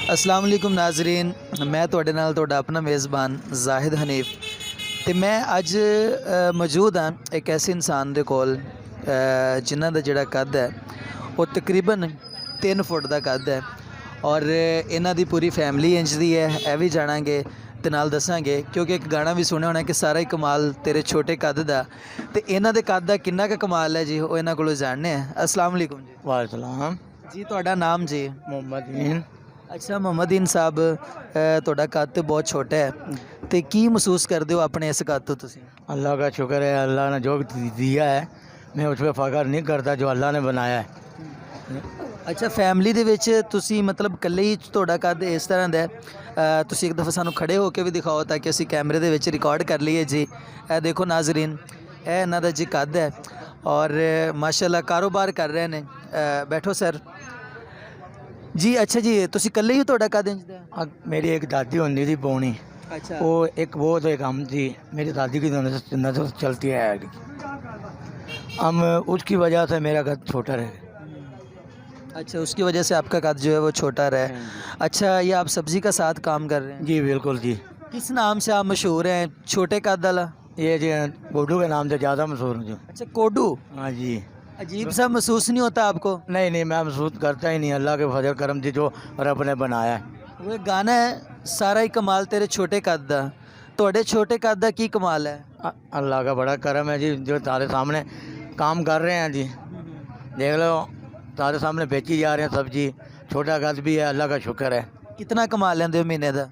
अस्सलाम वालेकुम नाजरीन, मैं ਤੁਹਾਡੇ ਨਾਲ ਤੁਹਾਡਾ ਆਪਣਾ ਮੇਜ਼ਬਾਨ ਜ਼ਾਹਿਦ ਹਨੀਫ ਤੇ ਮੈਂ ਅੱਜ ਮੌਜੂਦ ਹਾਂ ਇੱਕ ਐਸੇ ਇਨਸਾਨ ਦੇ ਕੋਲ ਜਿਨ੍ਹਾਂ ਦਾ ਜਿਹੜਾ ਕੱਦ ਹੈ ਉਹ ਤਕਰੀਬਨ 3 ਫੁੱਟ ਦਾ ਕੱਦ ਹੈ ਔਰ ਇਹਨਾਂ ਦੀ ਪੂਰੀ ਫੈਮਿਲੀ ਇੰਜ ਦੀ ਹੈ। ਇਹ ਵੀ ਜਾਣਾਂਗੇ ਤੇ ਨਾਲ ਦੱਸਾਂਗੇ ਕਿਉਂਕਿ ਇੱਕ ਗਾਣਾ ਵੀ ਸੁਣਿਆ ਹੋਣਾ ਕਿ ਸਾਰਾ ਹੀ ਕਮਾਲ ਤੇਰੇ ਛੋਟੇ ਕੱਦ ਦਾ, ਤੇ ਇਹਨਾਂ ਦੇ ਕੱਦ ਦਾ ਕਿੰਨਾ ਕੁ ਕਮਾਲ ਹੈ ਜੀ ਉਹ ਇਹਨਾਂ ਕੋਲੋਂ ਜਾਣਨੇ ਆ। अस्सलाम वालेकुम जी। वालेकुम जी ਤੁਹਾਡਾ ਨਾਮ ਜੀ? मोहम्मद इन ਅੱਛਾ ਮੁਹੰਮਦ ਇਨ ਸਾਹਿਬ, ਤੁਹਾਡਾ ਕੱਦ ਤੇ ਬਹੁਤ ਛੋਟਾ ਹੈ ਤੇ ਕੀ ਮਹਿਸੂਸ ਕਰਦੇ ਹੋ ਆਪਣੇ ਇਸ ਕੱਦ ਤੋਂ ਤੁਸੀਂ? अल्लाह का शुक्र है, अल्लाह ने जो दिया है मैं उस पर फ़ख्र नहीं करता जो अल्लाह ने बनाया है। ਅੱਛਾ ਫੈਮਿਲੀ ਦੇ ਵਿੱਚ ਤੁਸੀਂ ਮਤਲਬ ਇਕੱਲੇ ਹੀ ਤੁਹਾਡਾ ਕੱਦ ਇਸ ਤਰ੍ਹਾਂ ਦਾ ਹੈ? ਤੁਸੀਂ ਇੱਕ ਦਫਾ ਸਾਨੂੰ ਖੜੇ ਹੋ ਕੇ ਵੀ ਦਿਖਾਓ ਤਾਂ ਕਿ ਅਸੀਂ ਕੈਮਰੇ ਦੇ ਵਿੱਚ ਰਿਕਾਰਡ ਕਰ ਲਈਏ ਜੀ। ਇਹ ਦੇਖੋ ਨਾਜ਼ਰੀਨ, ਇਹ ਇਹਨਾਂ ਦਾ ਜੀ ਕੱਦ ਹੈ ਔਰ ਮਾਸ਼ਾਅੱਲਾ ਕਾਰੋਬਾਰ ਕਰ ਰਹੇ ਨੇ। ਬੈਠੋ ਸਰ ਜੀ। ਅੱਛਾ ਜੀ ਤੁਸੀਂ ਇਕੱਲੇ ਹੀ ਤੁਹਾਡਾ ਕੱਦ ਇੰਜ ਦਾ ਹੈ? मेरी एक दादी होती थी पौनी, अच्छा वो एक वो तो एक हम थी। मेरी दादी की नजर चलती है, हम उसकी वजह से मेरा कद छोटा रहे। अच्छा उसकी वजह से आपका कद जो है वो छोटा रहा। अच्छा ये आप सब्ज़ी का साथ काम कर रहे हैं? जी बिल्कुल जी। किस नाम से आप मशहूर हैं छोटे कद वाला? ये जी गोडू के नाम से ज़्यादा मशहूर हूँ जो। अच्छा कोडू। हाँ जी। अजीब सा महसूस नहीं होता आपको? नहीं नहीं, मैं महसूस करता ही नहीं। अल्लाह के फजल करम थी जो रब ने बनाया है। वो एक गाना है सारा ही कमाल तेरे छोटे कद दा, ਤੁਹਾਡੇ छोटे कद दा की कमाल है? अल्लाह का बड़ा करम है जी जो तारे सामने काम कर रहे हैं जी। देख लो तारे सामने बेची जा रहे हैं सब्जी, छोटा कद भी है, अल्लाह का शुक्र है। कितना कमा लेंदे हो महीने दा?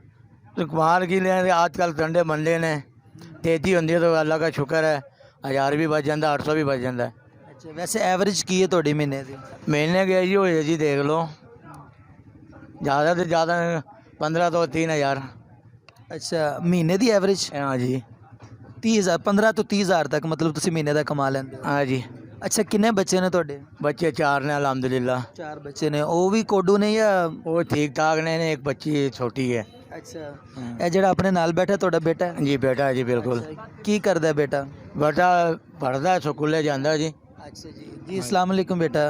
तो कमाल की लें आजकल ठंडे मंडे ने तेजी होंगी तो अल्लाह का शुक्र है, 1000 भी बच जाता, 800 भी बच जाता है। अच्छा वैसे एवरेज की है ਤੁਹਾਡੀ महीने ਦੀ? महीने की जी हुई है जी, देख लो ज़्यादा से ज़्यादा 15 तो 3000। अच्छा महीने ਦੀ एवरेज? हाँ जी। 30,000 15 ਤੋਂ 30,000 ਤੱਕ ਮਤਲਬ ਤੁਸੀਂ ਮਹੀਨੇ ਦਾ ਕਮਾ ਲੈਂਦੇ ਹੋ? हाँ जी। ਅੱਛਾ ਕਿੰਨੇ ਬੱਚੇ ਨੇ ਤੁਹਾਡੇ? बच्चे 4 ने अल्हम्दुलिल्लाह। 4 ਬੱਚੇ ਨੇ। ਉਹ ਵੀ ਕੋਡੂ ਨੇ ਜਾਂ? वो ठीक ठाक ने, एक बच्ची छोटी है। ਅੱਛਾ ਇਹ ਜਿਹੜਾ ਆਪਣੇ ਨਾਲ ਬੈਠਾ ਤੁਹਾਡਾ ਬੇਟਾ ਹੈ? जी बेटा है जी बिल्कुल। ਕੀ ਕਰਦਾ ਹੈ ਬੇਟਾ? बेटा पढ़ता है, स्कूले जाता है जी। ਅੱਛਾ ਜੀ। ਜੀ ਅਸਲਾਮ ਵਾਲੇਕੁਮ ਬੇਟਾ।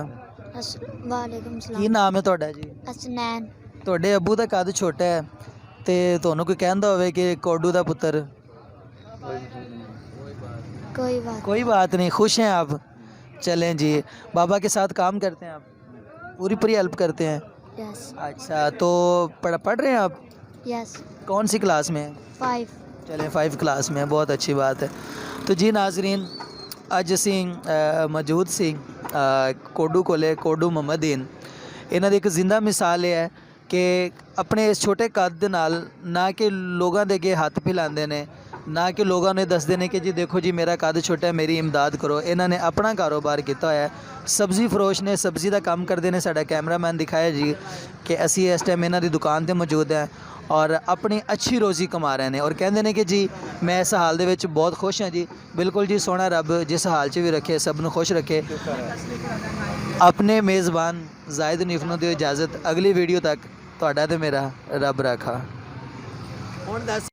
ਵਾਲੇਕੁਮ ਕੀ ਸਲਾਮ। ਨਾਮ ਹੈ ਤੁਹਾਡਾ ਜੀ? ਅਸਨੈਨ। ਤੁਹਾਡੇ ਅੱਬੂ ਦਾ ਕੱਦ ਛੋਟਾ ਹੈ ਤੇ ਤੁਹਾਨੂੰ ਕੋਈ ਕਹਿੰਦਾ ਹੋਵੇ ਕਿ ਕੋਡੂ ਦਾ ਪੁੱਤਰ? कोई बात नहीं, खुश हैं आप? चलें जी। बाबा के साथ काम करते हैं आप? पूरी हेल्प करते हैं? यस अच्छा तो पढ़ रहे हैं आप? यस। कौन सी क्लास में? 5। चलें 5 क्लास में, बहुत अच्छी बात है। तो जी नाजरीन ਅੱਜ ਅਸੀਂ ਮੌਜੂਦ ਸੀ ਕੋਡੂ ਕੋਲੇ, ਕੋਡੂ ਮੁਹੰਮਦੀਨ। ਇਹਨਾਂ ਦੀ ਇੱਕ ਜ਼ਿੰਦਾ ਮਿਸਾਲ ਇਹ ਹੈ ਕਿ ਆਪਣੇ ਇਸ ਛੋਟੇ ਕੱਦ ਦੇ ਨਾਲ ਨਾ ਕਿ ਲੋਕਾਂ ਦੇ ਅੱਗੇ ਹੱਥ ਫੈਲਾਉਂਦੇ ਨੇ, ਨਾ ਕਿ ਲੋਕਾਂ ਨੂੰ ਦੱਸਦੇ ਨੇ ਕਿ ਜੀ ਦੇਖੋ ਜੀ ਮੇਰਾ ਕੱਦ ਛੋਟਾ ਹੈ ਮੇਰੀ ਇਮਦਾਦ ਕਰੋ। ਇਹਨਾਂ ਨੇ ਆਪਣਾ ਕਾਰੋਬਾਰ ਕੀਤਾ ਹੋਇਆ ਹੈ, ਸਬਜ਼ੀ ਫਰੋਸ਼ ਨੇ, ਸਬਜ਼ੀ ਦਾ ਕੰਮ ਕਰਦੇ ਨੇ। ਸਾਡਾ ਕੈਮਰਾਮੈਨ ਦਿਖਾਇਆ ਜੀ ਕਿ ਅਸੀਂ ਇਸ ਟਾਈਮ ਇਹਨਾਂ ਦੀ ਦੁਕਾਨ 'ਤੇ ਮੌਜੂਦ ਹਾਂ ਔਰ ਆਪਣੀ ਅੱਛੀ ਰੋਜ਼ੀ ਕਮਾ ਰਹੇ ਨੇ ਔਰ ਕਹਿੰਦੇ ਨੇ ਕਿ ਜੀ ਮੈਂ ਇਸ ਹਾਲ ਦੇ ਵਿੱਚ ਬਹੁਤ ਖੁਸ਼ ਹਾਂ ਜੀ। ਬਿਲਕੁਲ ਜੀ, ਸੋਹਣਾ ਰੱਬ ਜਿਸ ਹਾਲ 'ਚ ਵੀ ਰੱਖੇ ਸਭ ਨੂੰ ਖੁਸ਼ ਰੱਖੇ। ਆਪਣੇ ਮੇਜ਼ਬਾਨ ਜ਼ਾਹਿਦ ਹਨੀਫ ਨੂੰ ਦਿਓ ਇਜਾਜ਼ਤ। ਅਗਲੀ ਵੀਡੀਓ ਤੱਕ ਤੁਹਾਡਾ ਤੇ ਮੇਰਾ ਰੱਬ ਰਾਖਾ। ਹੁਣ ਦੱਸ